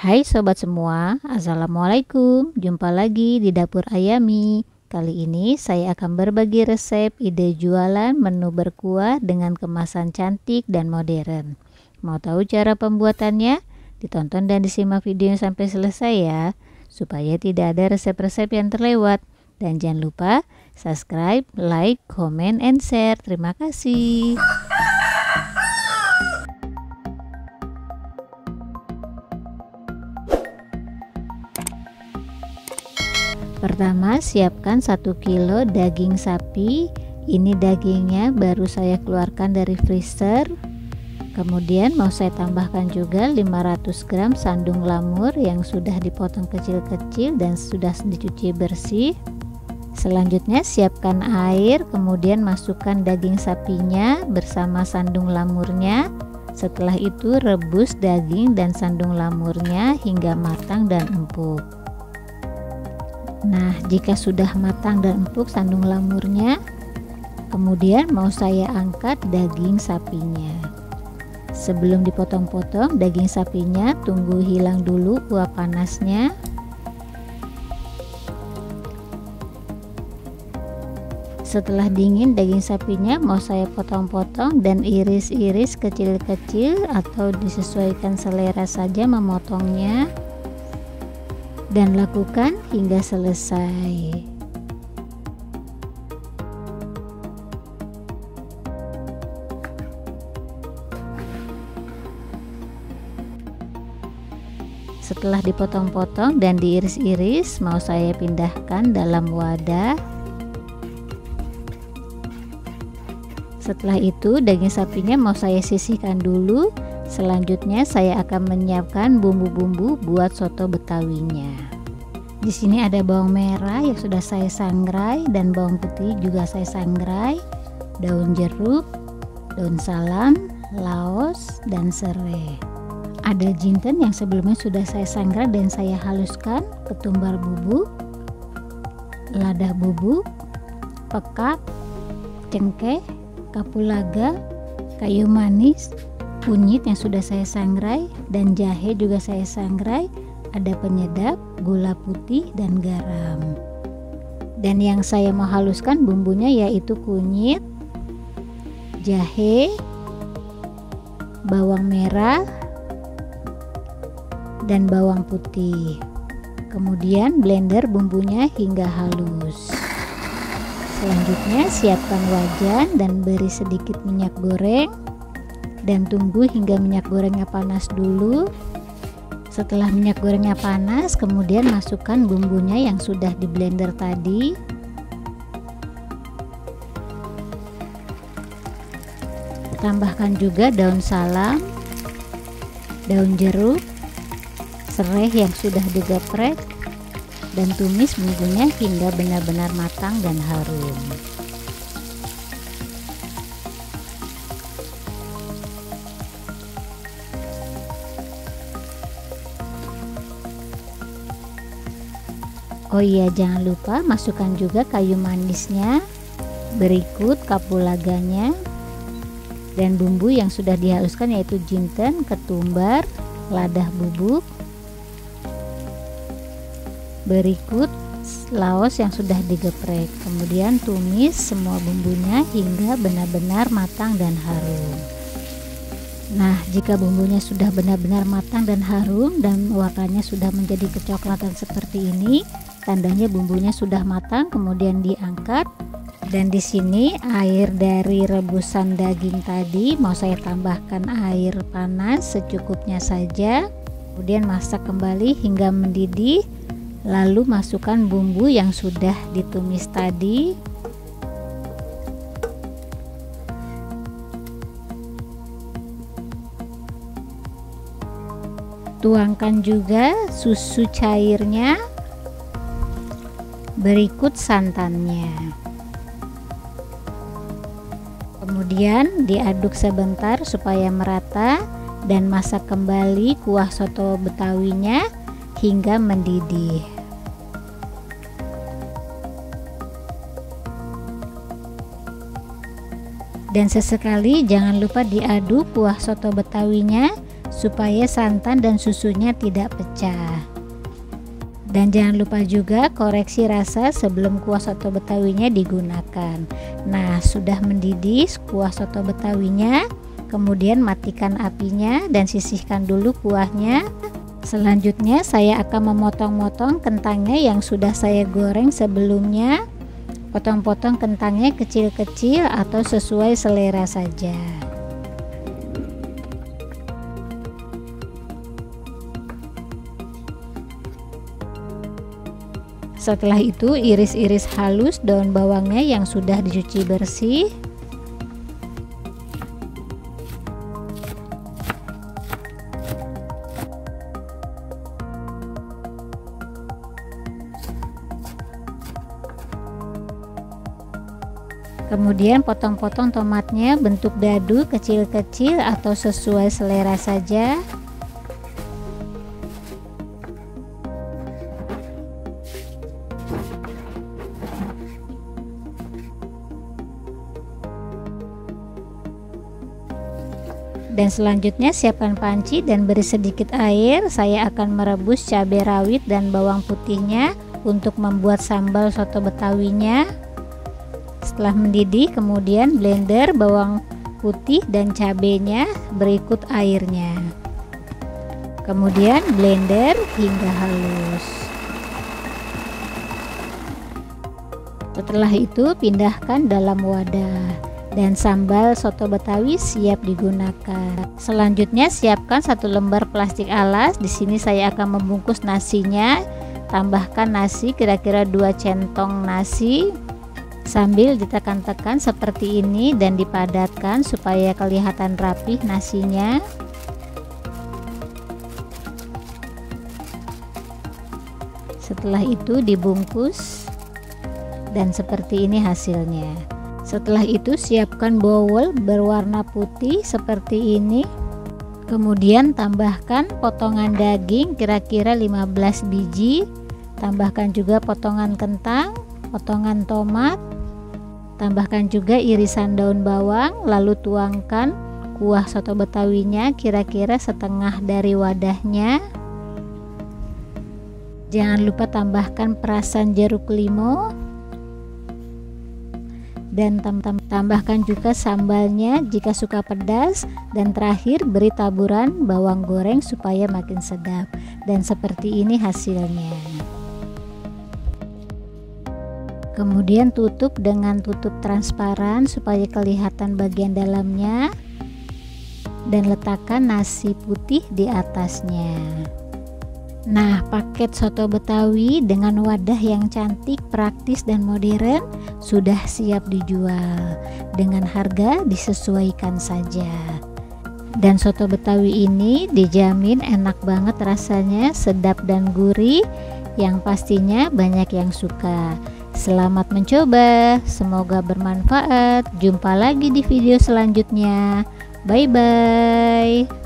Hai sobat semua, assalamualaikum. Jumpa lagi di dapur Ayami. Kali ini saya akan berbagi resep ide jualan menu berkuah dengan kemasan cantik dan modern. Mau tahu cara pembuatannya? Ditonton dan disimak videonya sampai selesai ya, supaya tidak ada resep-resep yang terlewat. Dan jangan lupa subscribe, like, comment, and share. Terima kasih. Pertama, siapkan 1 kilo daging sapi. Ini dagingnya baru saya keluarkan dari freezer. Kemudian mau saya tambahkan juga 500 gram sandung lamur yang sudah dipotong kecil-kecil dan sudah dicuci bersih. Selanjutnya siapkan air, kemudian masukkan daging sapinya bersama sandung lamurnya. Setelah itu rebus daging dan sandung lamurnya hingga matang dan empuk. Nah, jika sudah matang dan empuk sandung lamurnya, kemudian mau saya angkat daging sapinya. Sebelum dipotong-potong daging sapinya, tunggu hilang dulu uap panasnya. Setelah dingin daging sapinya mau saya potong-potong dan iris-iris kecil-kecil atau disesuaikan selera saja memotongnya. Dan lakukan hingga selesai. Setelah dipotong-potong dan diiris-iris, mau saya pindahkan dalam wadah. Setelah itu daging sapinya mau saya sisihkan dulu. Selanjutnya saya akan menyiapkan bumbu-bumbu buat soto betawinya. Di sini ada bawang merah yang sudah saya sangrai dan bawang putih juga saya sangrai, daun jeruk, daun salam, laos, dan serai. Ada jinten yang sebelumnya sudah saya sangrai dan saya haluskan, ketumbar bubuk, lada bubuk, pekak, cengkeh, kapulaga, kayu manis, kunyit yang sudah saya sangrai, dan jahe juga saya sangrai. Ada penyedap, gula putih, dan garam. Dan yang saya mau haluskan bumbunya yaitu kunyit, jahe, bawang merah, dan bawang putih. Kemudian blender bumbunya hingga halus. Selanjutnya siapkan wajan dan beri sedikit minyak goreng. Dan tunggu hingga minyak gorengnya panas dulu. Setelah minyak gorengnya panas, kemudian masukkan bumbunya yang sudah di blender tadi. Tambahkan juga daun salam, daun jeruk, serai yang sudah digeprek, dan tumis bumbunya hingga benar-benar matang dan harum. Oh iya, jangan lupa masukkan juga kayu manisnya, berikut kapulaganya, dan bumbu yang sudah dihaluskan yaitu jinten, ketumbar, lada bubuk, berikut laos yang sudah digeprek. Kemudian tumis semua bumbunya hingga benar-benar matang dan harum. Nah, jika bumbunya sudah benar-benar matang dan harum dan warnanya sudah menjadi kecoklatan seperti ini, tandanya bumbunya sudah matang. Kemudian diangkat, dan di sini air dari rebusan daging tadi mau saya tambahkan air panas secukupnya saja. Kemudian masak kembali hingga mendidih, lalu masukkan bumbu yang sudah ditumis tadi. Tuangkan juga susu cairnya, berikut santannya. Kemudian diaduk sebentar supaya merata dan masak kembali kuah soto betawinya hingga mendidih. Dan sesekali jangan lupa diaduk kuah soto betawinya supaya santan dan susunya tidak pecah. Dan jangan lupa juga koreksi rasa sebelum kuah soto betawinya digunakan. Nah, sudah mendidih kuah soto betawinya, kemudian matikan apinya dan sisihkan dulu kuahnya. Selanjutnya saya akan memotong-motong kentangnya yang sudah saya goreng sebelumnya. Potong-potong kentangnya kecil-kecil atau sesuai selera saja. Setelah itu iris-iris halus daun bawangnya yang sudah dicuci bersih. Kemudian potong-potong tomatnya bentuk dadu kecil-kecil atau sesuai selera saja. Dan selanjutnya siapkan panci dan beri sedikit air. Saya akan merebus cabai rawit dan bawang putihnya untuk membuat sambal soto betawinya. Setelah mendidih, kemudian blender bawang putih dan cabenya berikut airnya. Kemudian blender hingga halus. Setelah itu pindahkan dalam wadah. Dan sambal soto betawi siap digunakan. Selanjutnya siapkan 1 lembar plastik alas. Di sini saya akan membungkus nasinya. Tambahkan nasi kira-kira 2 centong nasi. Sambil ditekan-tekan seperti ini dan dipadatkan supaya kelihatan rapih nasinya. Setelah itu dibungkus dan seperti ini hasilnya. Setelah itu siapkan bowl berwarna putih seperti ini. Kemudian tambahkan potongan daging kira-kira 15 biji. Tambahkan juga potongan kentang, potongan tomat. Tambahkan juga irisan daun bawang, lalu tuangkan kuah soto betawinya kira-kira setengah dari wadahnya. Jangan lupa tambahkan perasan jeruk limau. Dan tambahkan juga sambalnya jika suka pedas, dan terakhir beri taburan bawang goreng supaya makin sedap. Dan seperti ini hasilnya. Kemudian tutup dengan tutup transparan supaya kelihatan bagian dalamnya, dan letakkan nasi putih di atasnya. Nah, paket soto betawi dengan wadah yang cantik, praktis dan modern sudah siap dijual. Dengan harga disesuaikan saja. Dan soto betawi ini dijamin enak banget rasanya, sedap dan gurih, yang pastinya banyak yang suka. Selamat mencoba, semoga bermanfaat. Jumpa lagi di video selanjutnya. Bye bye.